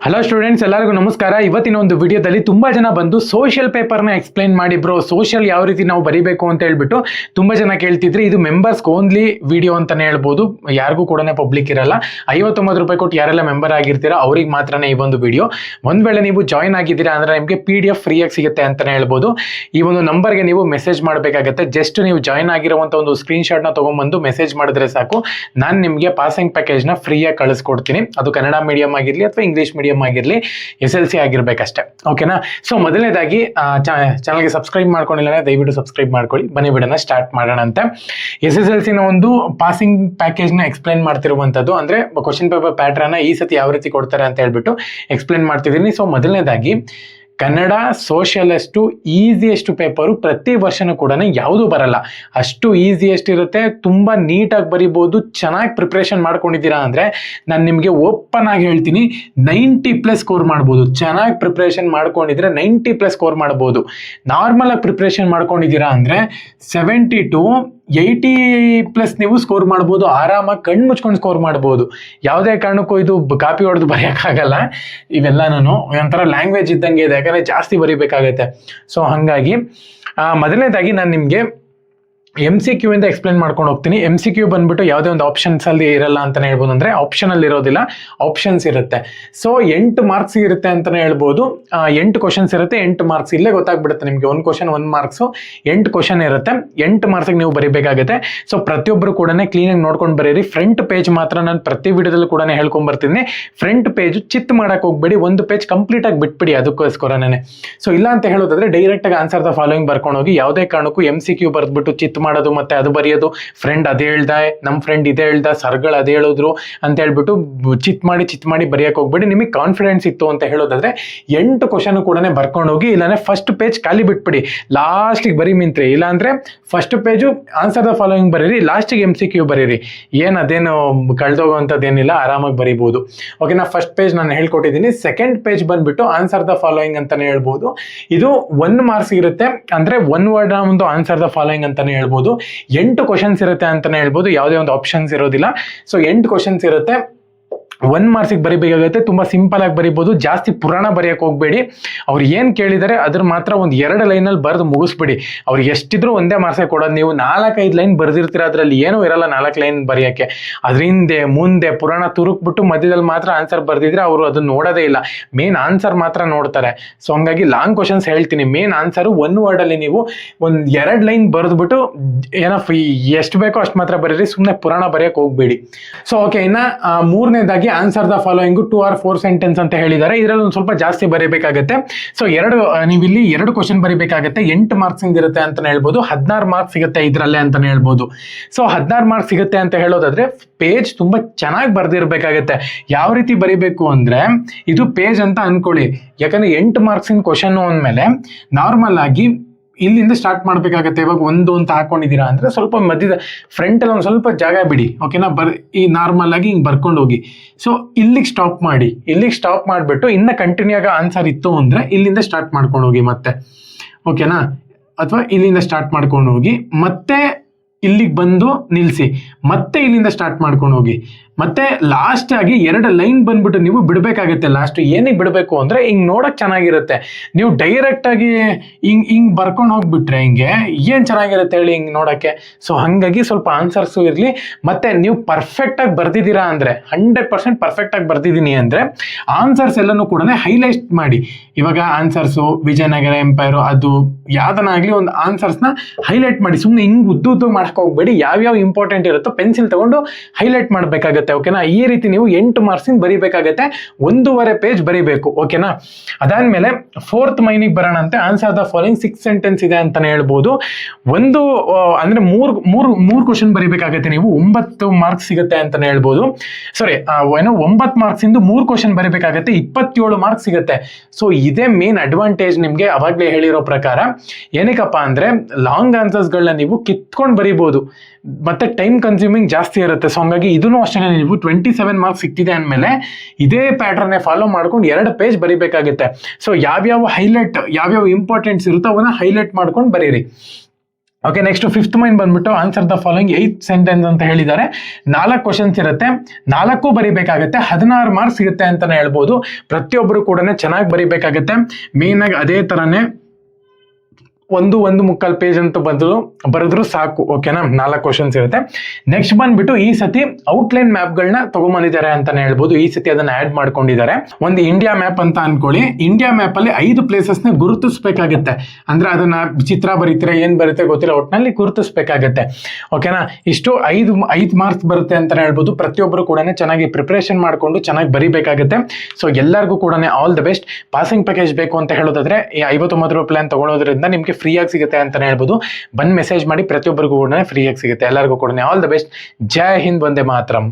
Hello students, ಎಲ್ಲರಿಗೂ ನಮಸ್ಕಾರ. ಇವತ್ತಿನ ಒಂದು ವಿಡಿಯೋದಲ್ಲಿ ತುಂಬಾ ಜನ ಬಂದು ಸೋಷಿಯಲ್ ಪೇಪರ್ನ ಎಕ್ಸ್ಪ್ಲೈನ್ ಮಾಡಿ ಬ್ರೋ, ಸೋಷಿಯಲ್ ಯಾವ ರೀತಿ ನಾವು ಬರೀಬೇಕು ಅಂತ ಹೇಳ್ಬಿಟ್ಟು ತುಂಬಾ ಜನ ಕೇಳ್ತಿದ್ರಿ. ಇದು ಮೆಂಬರ್ಸ್ ಓನ್ಲಿ ವಿಡಿಯೋ ಅಂತಾನೆ ಹೇಳ್ಬೋದು, ಯಾರಿಗೂ ಕೂಡ ಪಬ್ಲಿಕ್ ಇರಲ್ಲ. 59 ರೂಪಾಯಿ ಕೊಟ್ಟು ಯಾರೆಲ್ಲ ಮೆಂಬರ್ ಆಗಿರ್ತೀರಾ ಅವ್ರಿಗೆ ಮಾತ್ರನೇ ಈ ಒಂದು ವಿಡಿಯೋ. ಒಂದ್ ವೇಳೆ ನೀವು ಜಾಯ್ನ್ ಆಗಿದ್ದೀರಾ ಅಂದ್ರೆ ನಿಮಗೆ PDF ಫ್ರೀಯಾಗಿ ಸಿಗುತ್ತೆ ಅಂತಾನೆ ಹೇಳ್ಬೋದು. ಈ ಒಂದು ನಂಬರ್ಗೆ ನೀವು ಮೆಸೇಜ್ ಮಾಡಬೇಕಾಗತ್ತೆ. ಜಸ್ಟ್ ನೀವು ಜಾಯ್ನ್ ಆಗಿರುವಂತ ಒಂದು ಸ್ಕ್ರೀನ್ ಶಾಟ್ ನ ತಗೊಂಡ್ಬಂದು ಮೆಸೇಜ್ ಮಾಡಿದ್ರೆ ಸಾಕು, ನಾನು ನಿಮಗೆ ಪಾಸಿಂಗ್ ಪ್ಯಾಕೇಜ್ ನ ಫ್ರೀಯಾಗಿ ಕಳಿಸ್ಕೊಡ್ತೀನಿ. ಅದು ಕನ್ನಡ ಮೀಡಿಯಂ ಆಗಿರ್ಲಿ ಅಥವಾ ಇಂಗ್ಲಿಷ್ ಮೀಡಿಯಂ ಆಗಿರ್ಲಿ, SLC ಆಗಿರ್ಬೇಕಷ್ಟೇ. ಓಕೆನಾ? ಸೊ ಮೊದಲನೇದಾಗಿ ಚಾನಲ್ಗೆ ಸಬ್ಸ್ಕ್ರೈಬ್ ಮಾಡ್ಕೊಂಡಿಲ್ಲ ದಯವಿಟ್ಟು ಸಬ್ಸ್ಕ್ರೈಬ್ ಮಾಡ್ಕೊಳ್ಳಿ. ಬನ್ನಿ ವಿಡಿಯೋನ ಸ್ಟಾರ್ಟ್ ಮಾಡೋಣ ಅಂತ. SSLC ನ ಒಂದು ಪಾಸಿಂಗ್ ಪ್ಯಾಕೇಜ್ ನ ಎಕ್ಸ್ಪ್ಲೈನ್ ಮಾಡ್ತಿರುವಂತದ್ದು, ಅಂದ್ರೆ ಕ್ವಶನ್ ಪೇಪರ್ ಪ್ಯಾಟರ್ನ್ ಈ ಸತಿ ಯಾವ ರೀತಿ ಕೊಡ್ತಾರೆ ಅಂತ ಹೇಳ್ಬಿಟ್ಟು ಎಕ್ಸ್ಪ್ಲೈನ್ ಮಾಡ್ತಿದ್ದೀನಿ. ಸೊ ಮೊದಲನೇದಾಗಿ ಕನ್ನಡ ಸೋಷಿಯಲ್ ಈಸಿಯೆಸ್ಟ್ ಪೇಪರು ಪ್ರತಿ ವರ್ಷನೂ ಕೂಡ ಯಾವುದು ಬರಲ್ಲ, ಅಷ್ಟು ಈಸಿಯೆಸ್ಟ್ ಇರುತ್ತೆ. ತುಂಬ ನೀಟಾಗಿ ಬರಿಬೋದು. ಚೆನ್ನಾಗಿ ಪ್ರಿಪ್ರೇಷನ್ ಮಾಡ್ಕೊಂಡಿದ್ದೀರಾ ಅಂದರೆ ನಾನು ನಿಮಗೆ ಓಪನ್ ಆಗಿ ಹೇಳ್ತೀನಿ, 90+ ಸ್ಕೋರ್ ಮಾಡ್ಬೋದು. ಚೆನ್ನಾಗಿ ಪ್ರಿಪ್ರೇಷನ್ ಮಾಡ್ಕೊಂಡಿದ್ರೆ 90+ ಸ್ಕೋರ್ ಮಾಡ್ಬೋದು. ನಾರ್ಮಲ್ ಆಗಿ ಪ್ರಿಪ್ರೇಷನ್ ಮಾಡ್ಕೊಂಡಿದ್ದೀರಾ ಅಂದರೆ 70 to 80+ ನೀವು ಸ್ಕೋರ್ ಮಾಡ್ಬೋದು. ಆರಾಮಾಗಿ ಕಣ್ಣು ಮುಚ್ಕೊಂಡು ಸ್ಕೋರ್ ಮಾಡ್ಬೋದು. ಯಾವುದೇ ಕಾರಣಕ್ಕೂ ಇದು ಕಾಪಿ ಹೊಡೆದು ಬರೆಯೋಕ್ಕಾಗಲ್ಲ. ಇವೆಲ್ಲ ನಾನು ಒಂಥರ ಲ್ಯಾಂಗ್ವೇಜ್ ಇದ್ದಂಗೆ ಇದೆ, ಯಾಕಂದರೆ ಜಾಸ್ತಿ ಬರೀಬೇಕಾಗತ್ತೆ. ಸೊ ಹಾಗಾಗಿ ಮೊದಲನೇದಾಗಿ ನಾನು ನಿಮಗೆ MCQ ಇಂದ ಎಕ್ಸ್ಪ್ಲೇನ್ ಮಾಡ್ಕೊಂಡು ಹೋಗ್ತೀನಿ. MCQ ಬಂದ್ಬಿಟ್ಟು ಯಾವುದೇ ಒಂದು ಆಪ್ಷನ್ಸ್ ಅಲ್ಲಿ ಇರಲ್ಲ ಅಂತಾನೆ ಹೇಳ್ಬೋದು, ಅಂದ್ರೆ ಆಪ್ಷನ್ ಅಲ್ಲಿ ಇರೋದಿಲ್ಲ, ಆಪ್ಷನ್ಸ್ ಇರುತ್ತೆ. ಸೊ 8 ಮಾರ್ಕ್ಸ್ ಇರುತ್ತೆ ಅಂತಾನೆ ಹೇಳ್ಬೋದು. 8 ಕ್ವಶನ್ಸ್ ಇರುತ್ತೆ, 8 ಮಾರ್ಕ್ಸ್. ಇಲ್ಲೇ ಗೊತ್ತಾಗ್ಬಿಡುತ್ತೆ ನಿಮಗೆ, 1 ಕ್ವಶನ್ 1 ಮಾರ್ಕ್ಸ್, 8 ಕ್ವಶನ್ ಇರುತ್ತೆ. 8 ಮಾರ್ಕ್ಸ್ ನೀವು ಬರೀಬೇಕಾಗುತ್ತೆ. ಸೊ ಪ್ರತಿಯೊಬ್ಬರು ಕೂಡ ಕ್ಲೀನಾಗಿ ನೋಡ್ಕೊಂಡು ಬರೀರಿ. ಫ್ರಂಟ್ ಪೇಜ್ ಮಾತ್ರ ನಾನು ಪ್ರತಿ ವಿಡಿಯೋದಲ್ಲೂ ಕೂಡ ಹೇಳ್ಕೊಂಡ್ ಬರ್ತೀನಿ. ಫ್ರಂಟ್ ಪೇಜ್ ಚಿತ್ ಮಾಡಕ್ ಹೋಗ್ಬೇಡಿ, ಒಂದು ಪೇಜ್ ಕಂಪ್ಲೀಟ್ ಆಗಿ ಬಿಟ್ಬಿಡಿ. ಅದಕ್ಕೋಸ್ಕರನೇ. ಸೊ ಇಲ್ಲ ಅಂತ ಹೇಳೋದಾದ್ರೆ ಡೈರೆಕ್ಟ್ ಆಗಿ ಆನ್ಸರ್ ದ ಫಾಲೋಯಿಂಗ್ ಬರ್ಕೊಂಡು ಹೋಗಿ. ಯಾವುದೇ ಕಾರಣಕ್ಕೂ MCQ ಬರ್ದ್ಬಿಟ್ಟು ಚಿತ್ ಮಾಡೋದು ಮತ್ತೆ ಅದು ಬರೆಯೋದು, ಫ್ರೆಂಡ್ ಅದೇ ಹೇಳ್ದ, ನಮ್ಮ ಫ್ರೆಂಡ್ ಇದೇ ಹೇಳ್ದ, ಸರ್ಗಳು ಅದೇ ಹೇಳಿದ್ರು ಅಂತ ಹೇಳ್ಬಿಟ್ಟು ಚಿತ್ ಮಾಡಿ ಬರೆಯಕ್ಕೆ ಹೋಗ್ಬೇಡಿ. ನಿಮಗೆ ಕಾನ್ಫಿಡೆನ್ಸ್ ಇತ್ತು ಅಂತ ಹೇಳೋದಾದ್ರೆ 8 ಕ್ವಶನ್ ಕೂಡ ಬರ್ಕೊಂಡು ಹೋಗಿ. ಇಲ್ಲಾಂದ್ರೆ ಫಸ್ಟ್ ಪೇಜ್ ಖಾಲಿ ಬಿಟ್ಬಿಡಿ, ಲಾಸ್ಟಿಗೆ ಬರೀ ಮಿಂತ್ರಿ. ಇಲ್ಲಾಂದ್ರೆ first page answer the following ಬರೀರಿ, ಲಾಸ್ಟಿಗೆ MCQ ಬರೀರಿ. ಅದೇನು ಕಳೆದೋಗುವಂಥದ್ದೇನಿಲ್ಲ, ಆರಾಮಾಗಿ ಬರೀಬಹುದು. ಓಕೆನಾ? ಫಸ್ಟ್ ಪೇಜ್ ನಾನು ಹೇಳ್ಕೊಟ್ಟಿದ್ದೀನಿ. ಸೆಕೆಂಡ್ ಪೇಜ್ ಬಂದ್ಬಿಟ್ಟು ಆನ್ಸರ್ ದ ಫಾಲೋಯಿಂಗ್ ಅಂತಾನೆ ಹೇಳ್ಬೋದು. ಇದು 1 ಮಾರ್ಕ್ಸ್ ಇರುತ್ತೆ, ಅಂದ್ರೆ 1 ವರ್ಡ್ ಒಂದು ಆನ್ಸರ್ ದ ಫಾಲೋಯಿಂಗ್ ಅಂತಾನೆ ಹೇಳ್ಬೋದು. 8 ಕ್ವಶನ್ಸ್ ಇರುತ್ತೆ ಅಂತಾನೆ ಹೇಳ್ಬೋದು, ಯಾವುದೇ ಒಂದು ಆಪ್ಷನ್ಸ್ ಇರೋದಿಲ್ಲ. ಸೊ 8 ಕ್ವಶನ್ಸ್ ಇರುತ್ತೆ, 1 ಮಾರ್ಕ್ಸಿಗೆ ಬರಿಬೇಕಾಗುತ್ತೆ. ತುಂಬಾ ಸಿಂಪಲ್ ಆಗಿ ಬರಿಬಹುದು. ಜಾಸ್ತಿ ಪುರಾಣ ಬರೆಯಕ್ಕೆ ಹೋಗ್ಬೇಡಿ. ಅವ್ರು ಏನ್ ಕೇಳಿದರೆ ಅದ್ರ ಮಾತ್ರ ಒಂದು 2 ಲೈನಲ್ಲಿ ಬರೆದು ಮುಗಿಸ್ಬಿಡಿ. ಅವ್ರಿಗೆ ಎಷ್ಟಿದ್ರು ಒಂದೇ ಮಾರ್ಕ್ಸೇ ಕೊಡೋದು. ನೀವು 4-5 ಲೈನ್ ಬರ್ದಿರ್ತೀರ, ಅದ್ರಲ್ಲಿ ಏನೂ ಇರಲ್ಲ 4 ಲೈನ್ ಬರೆಯಕ್ಕೆ. ಅದ್ರ ಹಿಂದೆ ಮುಂದೆ ಪುರಾಣ ತುರುಕ್ಬಿಟ್ಟು ಮಧ್ಯದಲ್ಲಿ ಮಾತ್ರ ಆನ್ಸರ್ ಬರ್ದಿದ್ರೆ ಅವರು ಅದನ್ನ ನೋಡೋದೇ ಇಲ್ಲ, ಮೇನ್ ಆನ್ಸರ್ ಮಾತ್ರ ನೋಡ್ತಾರೆ. ಸೊ ಹಂಗಾಗಿ ಲಾಂಗ್ ಕ್ವಶನ್ಸ್ ಹೇಳ್ತೀನಿ. ಮೇನ್ ಆನ್ಸರ್ 1 ವರ್ಡ್ ಅಲ್ಲಿ ನೀವು ಒಂದು 2 ಲೈನ್ ಬರೆದ್ಬಿಟ್ಟು ಎಷ್ಟು ಬೇಕೋ ಅಷ್ಟು ಮಾತ್ರ ಬರೀರಿ, ಸುಮ್ಮನೆ ಪುರಾಣ ಬರೆಯಕ್ಕೆ ಹೋಗ್ಬೇಡಿ. ಸೊ ಓಕೆ, ಇನ್ನ ಮೂರನೇದಾಗಿ answer the following 2 or 4 sentence ಅಂತ ಹೇಳಿದ್ದಾರೆ. ಇದರಲ್ಲಿ ಒಂದು ಸ್ವಲ್ಪ ಜಾಸ್ತಿ ಬರೀಬೇಕಾಗತ್ತೆ. ಸೊ ನೀವು ಇಲ್ಲಿ 2 ಕ್ವಶನ್ ಬರೀಬೇಕಾಗತ್ತೆ. 8 ಮಾರ್ಕ್ಸ್ ಇರುತ್ತೆ ಅಂತಾನೆ ಹೇಳ್ಬೋದು. 16 ಮಾರ್ಕ್ಸ್ ಸಿಗುತ್ತೆ ಇದರಲ್ಲೇ ಅಂತಾನೆ ಹೇಳ್ಬೋದು. ಸೊ 16 ಮಾರ್ಕ್ಸ್ ಸಿಗುತ್ತೆ ಅಂತ ಹೇಳೋದಾದ್ರೆ ಪೇಜ್ ತುಂಬಾ ಚೆನ್ನಾಗಿ ಬರ್ದಿರ್ಬೇಕಾಗತ್ತೆ. ಯಾವ ರೀತಿ ಬರೀಬೇಕು ಅಂದ್ರೆ, ಇದು ಪೇಜ್ ಅಂತ ಅನ್ಕೊಳ್ಳಿ. ಯಾಕಂದ್ರೆ 8 ಮಾರ್ಕ್ಸಿನ ಕ್ವಶನ್ ಅಂದ್ಮೇಲೆ ನಾರ್ಮಲ್ ಆಗಿ ಇಲ್ಲಿಂದ ಸ್ಟಾರ್ಟ್ ಮಾಡ್ಬೇಕಾಗತ್ತೆ. ಇವಾಗ 1 ಅಂತ ಹಾಕೊಂಡಿದ್ದೀರಾ ಅಂದ್ರೆ ಸ್ವಲ್ಪ ಮಧ್ಯದ ಫ್ರಂಟ್ ಅಲ್ಲಿ ಒಂದು ಸ್ವಲ್ಪ ಜಾಗ ಬಿಡಿ. ಓಕೆನಾ? ಈ ನಾರ್ಮಲ್ ಆಗಿ ಹಿಂಗೆ ಬರ್ಕೊಂಡು ಹೋಗಿ. ಸೊ ಇಲ್ಲಿಗೆ ಸ್ಟಾಪ್ ಮಾಡಿ. ಇಲ್ಲಿಗೆ ಸ್ಟಾಪ್ ಮಾಡಿಬಿಟ್ಟು ಇನ್ನ ಕಂಟಿನ್ಯೂ ಆಗಿ ಆನ್ಸರ್ ಇತ್ತು ಅಂದ್ರೆ ಇಲ್ಲಿಂದ ಸ್ಟಾರ್ಟ್ ಮಾಡ್ಕೊಂಡು ಹೋಗಿ ಮತ್ತೆ. ಓಕೆನಾ? ಅಥವಾ ಇಲ್ಲಿಂದ ಸ್ಟಾರ್ಟ್ ಮಾಡ್ಕೊಂಡು ಹೋಗಿ, ಮತ್ತೆ ಇಲ್ಲಿಗೆ ಬಂದು ನಿಲ್ಲಿಸಿ, ಮತ್ತೆ ಇಲ್ಲಿಂದ ಸ್ಟಾರ್ಟ್ ಮಾಡ್ಕೊಂಡು ಹೋಗಿ, ಮತ್ತೆ ಲಾಸ್ಟ್ ಆಗಿ 2 ಲೈನ್ ಬಂದ್ಬಿಟ್ಟು ನೀವು ಬಿಡಬೇಕಾಗುತ್ತೆ. ಲಾಸ್ಟ್ ಏನಕ್ಕೆ ಬಿಡಬೇಕು ಅಂದ್ರೆ ಹಿಂಗ್ ನೋಡಕ್ ಚೆನ್ನಾಗಿರುತ್ತೆ. ನೀವು ಡೈರೆಕ್ಟ್ ಆಗಿ ಹಿಂಗ್ ಬರ್ಕೊಂಡು ಹೋಗ್ಬಿಟ್ರೆ ಹಿಂಗೆ ಏನ್ ಚೆನ್ನಾಗಿರುತ್ತೆ ಹೇಳಿ ಹಿಂಗ್ ನೋಡಕ್ಕೆ. ಸೊ ಹಂಗಾಗಿ ಸ್ವಲ್ಪ ಆನ್ಸರ್ಸು ಇರಲಿ. ಮತ್ತೆ ನೀವು ಪರ್ಫೆಕ್ಟ್ ಆಗಿ ಬರ್ದಿದ್ದೀರಾ ಅಂದ್ರೆ 100% ಪರ್ಫೆಕ್ಟ್ ಆಗಿ ಬರ್ದಿದ್ದೀನಿ ಅಂದ್ರೆ ಆನ್ಸರ್ಸ್ ಎಲ್ಲನೂ ಕೂಡ ಹೈಲೈಟ್ ಮಾಡಿ. ಇವಾಗ ಆನ್ಸರ್ಸು ವಿಜಯನಗರ ಎಂಪೈರು ಅದು ಯಾವ್ದನ್ನಾಗ್ಲಿ ಒಂದು ಆನ್ಸರ್ಸ್ನ ಹೈಲೈಟ್ ಮಾಡಿ. ಸುಮ್ಮನೆ ಹಿಂಗ್ ಉದ್ದು ಮಾಡಕ್ ಹೋಗ್ಬೇಡಿ. ಯಾವ್ಯಾವ ಇಂಪಾರ್ಟೆಂಟ್ ಇರುತ್ತೋ ಪೆನ್ಸಿಲ್ ತಗೊಂಡು ಹೈಲೈಟ್ ಮಾಡ್ಬೇಕಾಗತ್ತೆ. ಓಕೆನಾ? ಈ ರೀತಿ ನೀವು 8 ಮಾರ್ಕ್ಸ್ ಬರೀಬೇಕಾಗತ್ತೆ. 1.5 ಪೇಜ್ ಬರೀಬೇಕು. ಓಕೆನಾ? ಅದಾದ್ಮೇಲೆ 4th ಮೈನಿಗೆ ಬರೋಣ ಅಂತ. ಆನ್ಸರ್ ದ ಫಾಲೋಯಿಂಗ್ 6 ಸೆಂಟೆನ್ಸ್ ಇದೆ ಅಂತಾನೆ ಹೇಳ್ಬೋದು. ಅಂದ್ರೆ ಮೂರು ಕ್ವಶನ್ ಬರೀಬೇಕಾಗತ್ತೆ. ನೀವು 9 ಮಾರ್ಕ್ಸ್ ಸಿಗುತ್ತೆ ಅಂತಾನೆ ಹೇಳ್ಬೋದು. ಸಾರಿ, 9 ಮಾರ್ಕ್ಸ್ ಇಂದ 3 ಕ್ವಶನ್ ಬರೀಬೇಕಾಗತ್ತೆ. 27 ಮಾರ್ಕ್ಸ್ ಸಿಗುತ್ತೆ. ಸೊ ಇದೇ ಮೇನ್ ಅಡ್ವಾಂಟೇಜ್ ನಿಮ್ಗೆ. ಅವಾಗ್ಲೇ ಹೇಳಿರೋ ಪ್ರಕಾರ ಏನಕ್ಕಪ್ಪ ಅಂದ್ರೆ ಲಾಂಗ್ ಆನ್ಸರ್ಸ್ಗಳನ್ನ ನೀವು ಕಿತ್ಕೊಂಡು ಬರೀಬಹುದು, ಮತ್ತೆ ಟೈಮ್ ಕನ್ಸ್ಯೂಮಿಂಗ್ ಜಾಸ್ತಿ ಇರುತ್ತೆ. ಸೊ ಹಂಗಾಗಿ ಇದನ್ನು ಅಷ್ಟೇ, ನೀವು 27 ಮಾರ್ಕ್ಸ್ ಸಿಕ್ತಿದೆ ಅಂದಮೇಲೆ ಇದೇ ಪ್ಯಾಟರ್ನ್ ಫಾಲೋ ಮಾಡ್ಕೊಂಡು 2 ಪೇಜ್ ಬರೀಬೇಕಾಗುತ್ತೆ. ಸೊ ಯಾವ್ಯಾವ ಇಂಪಾರ್ಟೆಂಟ್ಸ್ ಇರುತ್ತೋ ಅವನ್ನ ಹೈಲೈಟ್ ಮಾಡ್ಕೊಂಡು ಬರೀರಿ. ಓಕೆ, ನೆಕ್ಸ್ಟ್ 5th ಮೈನ್ ಬಂದ್ಬಿಟ್ಟು ಆನ್ಸರ್ ದ ಫಾಲೋಯಿಂಗ್ 8 ಸೆಂಟೆನ್ಸ್ ಅಂತ ಹೇಳಿದ್ದಾರೆ. 4 ಕ್ವಶನ್ಸ್ ಇರುತ್ತೆ, 4 ಬರಿಬೇಕಾಗುತ್ತೆ, 16 ಮಾರ್ಕ್ಸ್ ಸಿಗುತ್ತೆ ಅಂತಾನೆ ಹೇಳ್ಬೋದು. ಪ್ರತಿಯೊಬ್ಬರು ಕೂಡ ಚೆನ್ನಾಗಿ ಬರಿಬೇಕಾಗುತ್ತೆ. ಮೇನ್ ಆಗಿ ಅದೇ ತರನೇ 1.25 ಪೇಜ್ ಅಂತ ಬರೆದ್ರು ಸಾಕು. ಓಕೆನಾ, 4 ಕ್ವಶನ್ಸ್ ಇರುತ್ತೆ. ನೆಕ್ಸ್ಟ್ ಬಂದ್ಬಿಟ್ಟು ಈ ಸತಿ ಔಟ್ಲೈನ್ ಮ್ಯಾಪ್ಗಳನ್ನ ತಗೊಂಬಂದಿದ್ದಾರೆ ಅಂತಾನೆ ಹೇಳ್ಬೋದು. ಈ ಸತಿ ಅದನ್ನ ಆಡ್ ಮಾಡ್ಕೊಂಡಿದ್ದಾರೆ. ಒಂದು ಇಂಡಿಯಾ ಮ್ಯಾಪ್ ಅಂತ ಅನ್ಕೊಳ್ಳಿ. ಇಂಡಿಯಾ ಮ್ಯಾಪ್ ಅಲ್ಲಿ 5 ಪ್ಲೇಸಸ್ ನ ಗುರುತಿಸಬೇಕಾಗುತ್ತೆ. ಅಂದ್ರೆ ಅದನ್ನ ಚಿತ್ರ ಬರೀತೀರಾ ಏನ್ ಬರುತ್ತೆ ಗೊತ್ತಿಲ್ಲ, ಒಟ್ಟಿನಲ್ಲಿ ಗುರುತಿಸಬೇಕಾಗತ್ತೆ. ಓಕೆನಾ, ಇಷ್ಟು 5 ಮಾರ್ಕ್ಸ್ ಬರುತ್ತೆ ಅಂತಾನೆ ಹೇಳ್ಬೋದು. ಪ್ರತಿಯೊಬ್ಬರು ಕೂಡ ಚೆನ್ನಾಗಿ ಪ್ರಿಪರೇಷನ್ ಮಾಡ್ಕೊಂಡು ಚೆನ್ನಾಗಿ ಬರಿಬೇಕಾಗುತ್ತೆ. ಸೊ ಎಲ್ಲರಿಗೂ ಕೂಡ all the best. Passing package ಬೇಕು ಅಂತ ಹೇಳೋದಾದ್ರೆ ಈ 59 ರೂಪಾಯಿ ಪ್ಲಾನ್ ತಗೊಳ್ಳೋದ್ರಿಂದ ನಿಮ್ಗೆ ಫ್ರೀ ಆಗಿ ಸಿಗುತ್ತೆ ಅಂತಾನೆ ಹೇಳ್ಬೋದು. ಬಂದ್ ಮೆಸೇಜ್ ಮಾಡಿ, ಪ್ರತಿಯೊಬ್ಬರಿಗೂ ಕೂಡ ಫ್ರೀ ಆಗಿ ಸಿಗುತ್ತೆ. ಎಲ್ಲರಿಗೂ ಕೂಡ all the best. Jai Hind, Vande Mataram.